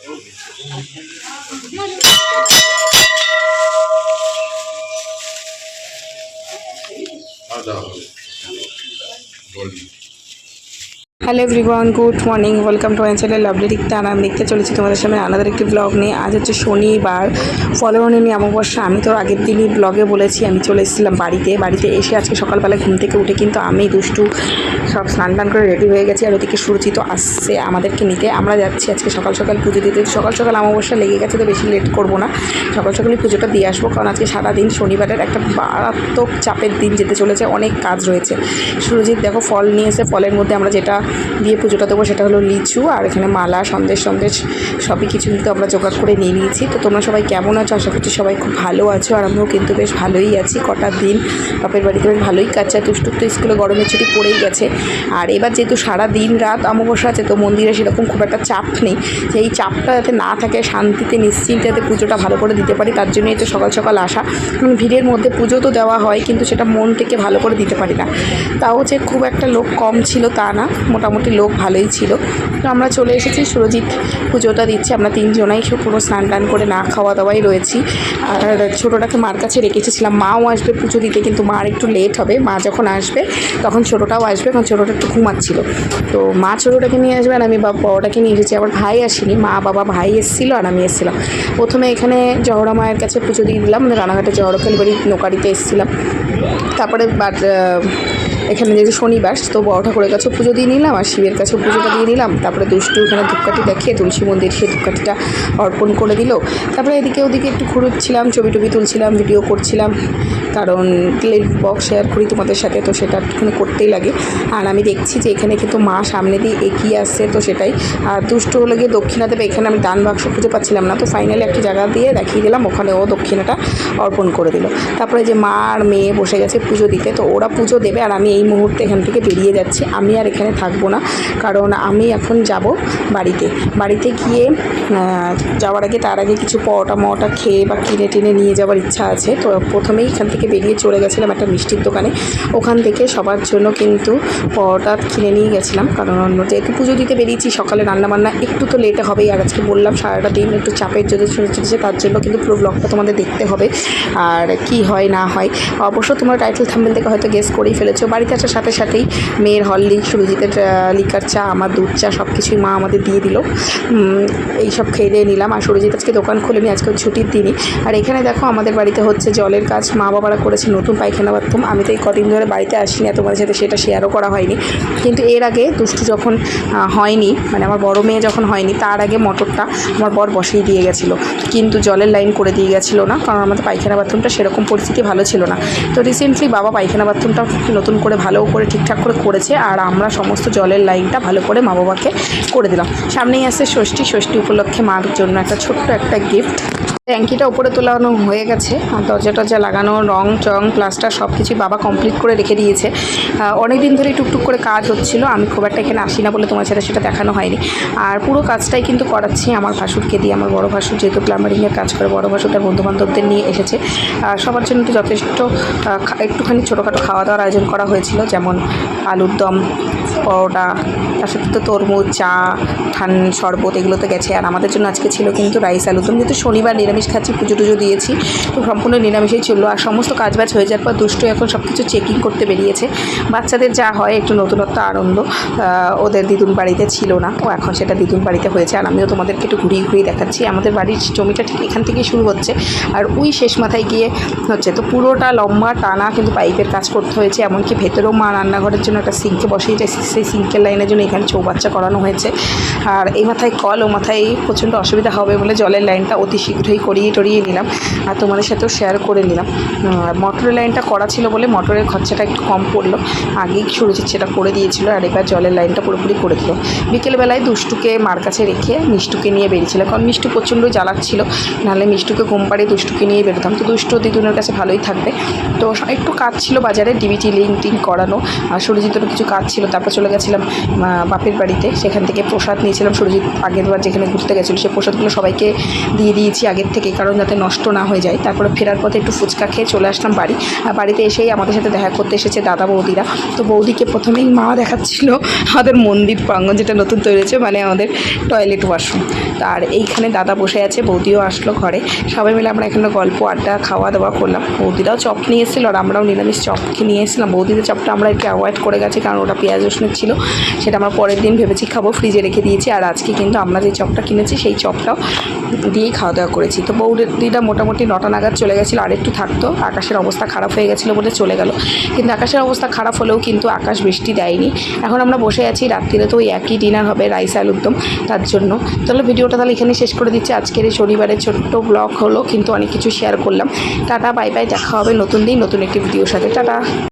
Hello everyone, good morning, welcome to my channel lovely Rikta. আমি দেখতে চলেছি তোমাদের সামনে আলাদা একটি ব্লগ নিয়ে। আজ হচ্ছে শনিবার, ফলরণী অমাবস্যা। আমি তো আগের দিনই ব্লগে বলেছি আমি চলে এসেছিলাম বাড়িতে এসে আজকে সকালবেলা ঘুম থেকে উঠে কিন্তু আমি দুষ্টু সব স্নান টান করে রেডি হয়ে গেছি। আর ওদিকে সুরজিৎ আসছে আমাদেরকে নিতে। আমরা যাচ্ছি আজকে সকাল সকাল পুজো দিতে। সকাল সকাল অমাবস্যা লেগে গেছে, তো বেশি লেট করবো না, সকাল সকালই পুজোটা দিয়ে আসবো। কারণ আজকে সারাদিন শনিবারের একটা মারাত্মক চাপের দিন যেতে চলেছে, অনেক কাজ রয়েছে। সুরজিৎ দেখো ফল নিয়ে এসে, ফলের মধ্যে আমরা যেটা দিয়ে পুজোটা দেবো সেটা হলো লিচু, আর এখানে মালা, সন্দেশ সবই কিছু কিন্তু আমরা জোগাড় করে নিয়ে নিয়েছি। তো তোমরা সবাই কেমন আছো? আশা করছি সবাই খুব ভালো আছো, আর আমিও কিন্তু বেশ ভালোই আছি। কটা দিন বাপের বাড়িতে বেশ ভালোই কাটছে। দুষ্টুর তো স্কুলে গরমের ছুটি পড়েই গেছে। আর এবার যেহেতু সারা দিন রাত অমাবস্যা আছে, তো মন্দিরে সেরকম খুব একটা চাপ নেই। সেই চাপটা যাতে না থাকে, শান্তিতে নিশ্চিন্তে যাতে পুজোটা ভালো করে দিতে পারি, তার জন্যই তো সকাল সকাল আসা। ভিড়ের মধ্যে পুজো তো দেওয়া হয়, কিন্তু সেটা মন থেকে ভালো করে দিতে পারি না। তাও যে খুব একটা লোক কম ছিল তা না, মোটামুটি লোক ভালোই ছিল। তো আমরা চলে এসেছি, সুরজিৎ পুজোটা দিচ্ছে। আমরা তিনজনাই পুরো স্নান টান করে না খাওয়া দাওয়াই রয়েছি। আর ছোটোটাকে মার কাছে রেখে এসেছিলাম। মাও আসবে পুজো দিতে, কিন্তু মার একটু লেট হবে। মা যখন আসবে তখন ছোটোটাও আসবে, কারণ ছোটোটা একটু ঘুমাচ্ছিল। তো মা ছোটোটাকে নিয়ে আসবে, আর আমি বড়টাকে নিয়ে এসেছি। আবার ভাই আসেনি, মা বাবা ভাই এসেছিলো আর আমি এসেছিলাম। প্রথমে এখানে জহরা মায়ের কাছে পুজো দিয়ে দিলাম, রানাঘাটে জহরা খেলবাড়ি নৌকারিতে এসেছিলাম। তারপরে এখানে যেহেতু শনিবার, তো বড় ঠাকুরের কাছেও পুজো দিয়ে নিলাম, আর শিবের কাছেও পুজোটা দিয়ে নিলাম। তারপরে দুষ্টু এখানে ধূপকাঠি দেখিয়ে তুলসী মন্দির সেই ধূপকাঠিটা অর্পণ করে দিল। তারপরে এদিকে ওদিকে একটু ঘুরছিলাম, ছবি টবি তুলছিলাম, ভিডিও করছিলাম, কারণ ক্লিপ বক্স শেয়ার করি তোমাদের সাথে, তো সেটা একটুখানি করতেই লাগে। আর আমি দেখছি যে এখানে কিন্তু মা সামনে দিয়ে এগিয়ে আসছে, তো সেটাই। আর দুষ্টু হলে গিয়ে দক্ষিণা দেবে, এখানে আমি দান বাক্স খুঁজে পাচ্ছিলাম না, তো ফাইনালি একটা জায়গা দিয়ে দেখিয়ে দিলাম, ওখানে ও দক্ষিণাটা অর্পণ করে দিল। তারপরে যে মা আর মেয়ে বসে গেছে পুজো দিতে, তো ওরা পুজো দেবে আর আমি এই মুহূর্তে এখান থেকে বেরিয়ে যাচ্ছি। আমি আর এখানে থাকবো না, কারণ আমি এখন যাব বাড়িতে গিয়ে যাওয়ার আগে, তার আগে কিছু পরোটা খেয়ে বা কিনে টেনে নিয়ে যাওয়ার ইচ্ছা আছে। তো প্রথমেই এখান থেকে বেরিয়ে চলে গেছিলাম একটা মিষ্টির দোকানে, ওখান থেকে সবার জন্য কিন্তু পরোটা কিনে নিয়ে গেছিলাম। কারণ যেহেতু পুজো দিতে বেরিয়েছি, সকালে রান্নাবান্না একটু তো লেটে হবেই। আর আজকে বললাম সারাটা দিন একটু চাপের যদি চলেছে, তার জন্য কিন্তু পুরো ব্লগটা তোমাদের দেখতে হবে। আর কি হয় না হয় অবশ্য তোমরা টাইটেল থাম্বনেল থেকে হয়তো গেস করেই ফেলেছো। বাড়িতে আসার সাথে সাথেই মেয়ের হরলিক্স, সুরজিতের লিকার চা, আমার দুধ চা, সব কিছুই মা আমাদের দিয়ে দিল। এইসব খেয়ে দিয়ে নিলাম। আর সুরজিৎ আজকে দোকান খোলেনি, আজকে ছুটির দিনই। আর এখানে দেখো আমাদের বাড়িতে হচ্ছে জলের কাজ, মা বাবারা করেছে নতুন পায়খানা বাথরুম। আমি তো এই কদিন ধরে বাড়িতে আসিনি, তোমাদের সাথে সেটা শেয়ারও করা হয়নি। কিন্তু এর আগে দুষ্টু যখন হয়নি, মানে আমার বড় মেয়ে যখন হয়নি, তার আগে মোটরটা আমার বর বসিয়ে দিয়ে গেছিলো, কিন্তু জলের লাইন করে দিয়ে গেছিলো না, কারণ আমাদের পায়খানা বাথরুমটা সেরকম পরিস্থিতি ভালো ছিল না। তো রিসেন্টলি বাবা পায়খানা বাথরুমটা নতুন করে ভালো করে ঠিকঠাক করে করেছে, আর আমরা সমস্ত জলের লাইনটা ভালো করে মা বাবাকে করে দিলাম। সামনেই আসছে ষষ্ঠী উপলক্ষে মার জন্য একটা ছোট্ট একটা গিফট। ট্যাঙ্কিটা উপরে তোলানো হয়ে গেছে, আর দরজা লাগানো, রং চং প্লাস্টার সব কিছুই বাবা কমপ্লিট করে রেখে দিয়েছে। অনেক দিন ধরে টুকটুক করে কাজ হচ্ছিলো, আমি খুব একটা এখানে আসি না বলে তোমার সাথে সেটা দেখানো হয়নি। আর পুরো কাজটাই কিন্তু করাচ্ছি আমার ভাসুরকে দিয়ে। আমার বড় ভাসুর যেহেতু প্লাম্বারিংয়ের কাজ করে, বড় ভাসুর তার বন্ধুবান্ধবদের নিয়ে এসেছে। সবার জন্য তো যথেষ্ট একটুখানি ছোটোখাটো খাওয়া দাওয়ার আয়োজন করা হয়েছিল, যেমন আলুর দম, পরোটা, তার সাথে তো তরমুজ, চা, শরবত, এগুলো তো গেছে। আর আমাদের জন্য আজকে ছিল কিন্তু রাইস আলুর দম। যেহেতু শনিবার নিরামিষ খাচ্ছি, পুজো টুজো দিয়েছি, তো সম্পূর্ণ নিরামিষই ছিল। আর সমস্ত কাজবাজ হয়ে যাওয়ার পর দুষ্টু এখন সব কিছু চেকিং করতে বেরিয়েছে। বাচ্চাদের যা হয় একটু নতুনত্ব আনন্দ, ওদের দিদুন বাড়িতে ছিল না, ও এখন সেটা দিদুন বাড়িতে হয়েছে। আর আমিও তোমাদেরকে একটু ঘুরিয়ে দেখাচ্ছি। আমাদের বাড়ির জমিটা ঠিক এখান থেকেই শুরু হচ্ছে, আর ওই শেষ মাথায় গিয়ে হচ্ছে। তো পুরোটা লম্বা টানা কিন্তু পাইপের কাজ করতে হয়েছে। এমনকি ভেতরেও মা রান্নাঘরের জন্য একটা সিঙ্কে বসিয়েছে, সেই সিঙ্কের লাইনের জন্য এখানে চৌবাচ্চা করানো হয়েছে। আর এই মাথায় কল, ও মাথায় প্রচণ্ড অসুবিধা হবে বলে জলের লাইনটা অতি শীঘ্রই করিয়ে নিলাম, আর তোমাদের সাথেও শেয়ার করে নিলাম। মোটরের লাইনটা করা ছিল বলে মোটরের খরচাটা একটু কম পড়লো, আগেই সুরজিৎ সেটা করে দিয়েছিল। আর এবার জলের লাইনটা পুরোপুরি করে দিল। বিকেলবেলায় দুষ্টুকে মার কাছে রেখে মিষ্টুকে নিয়ে বেরিয়েছিল, কারণ মিষ্টু প্রচণ্ড জ্বালাচ্ছিল, নাহলে মিষ্টুকে ঘুম পাড়িয়ে দুষ্টুকে নিয়ে বেরোতাম। তো দুষ্টু দিদুনের কাছে ভালোই থাকবে। তো একটু কাজ ছিল বাজারে, ডিবিটি লিঙ্ক করানো, আর সুরজিতেরও কিছু কাজ ছিল। তারপর চলে চলে গেছিলাম বাপের বাড়িতে, সেখান থেকে প্রসাদ নিয়েছিলাম। সুরজিৎ আগের বার যেখানে ঘুরতে গেছিলো সেই প্রসাদগুলো সবাইকে দিয়ে দিয়েছি আগের থেকে, কারণ যাতে নষ্ট না হয়ে যায়। তারপরে ফেরার পথে একটু ফুচকা খেয়ে চলে আসলাম বাড়ি। আর বাড়িতে এসেই আমাদের সাথে দেখা করতে এসেছে দাদা বৌদিরা। তো বৌদিকে প্রথমেই মা দেখাচ্ছিল আমাদের মন্দির প্রাঙ্গণ যেটা নতুন তৈরি হয়েছে, মানে আমাদের টয়লেট ওয়াশরুম। আর এইখানে দাদা বসে আছে, বৌদিও আসলো ঘরে। সবাই মিলে আমরা এখানে গল্প আড্ডা খাওয়া দাওয়া করলাম। বৌদিরাও চপ নিয়ে এসেছিলো আর আমরাও নিরামিষ চপ নিয়ে এসেছিলাম। বৌদিদের চপটা আমরা একটু অ্যাভয়েড করে গেছি, কারণ ওটা পেঁয়াজ রসুনের ছিল। সেটা আমরা পরের দিন ভেবেছি খাবো, ফ্রিজে রেখে দিয়েছি। আর আজকে কিন্তু আমরা যে চপটা কিনেছি সেই চপটাও দিয়েই খাওয়া দাওয়া করেছি। তো বৌদিটা মোটামুটি 9টা নাগাদ চলে গেছিলো, আর একটু থাকতো। আকাশের অবস্থা খারাপ হয়ে গেছিলো বলে চলে গেল। কিন্তু আকাশের অবস্থা খারাপ হলেও কিন্তু আকাশ বৃষ্টি দেয়নি। এখন আমরা বসে আছি, রাত্রিরে তো ওই একই ডিনার হবে, রাইস আলুর দম, তার জন্য। তাহলে ভিডিওটা তাহলে এখানে শেষ করে দিচ্ছি। আজকের এই শনিবারের ছোট্ট ব্লগ হলো, কিন্তু অনেক কিছু শেয়ার করলাম। টাটা, বাই বাই, দেখা হবে নতুন দিন নতুন একটি ভিডিওর সাথে। টাটা।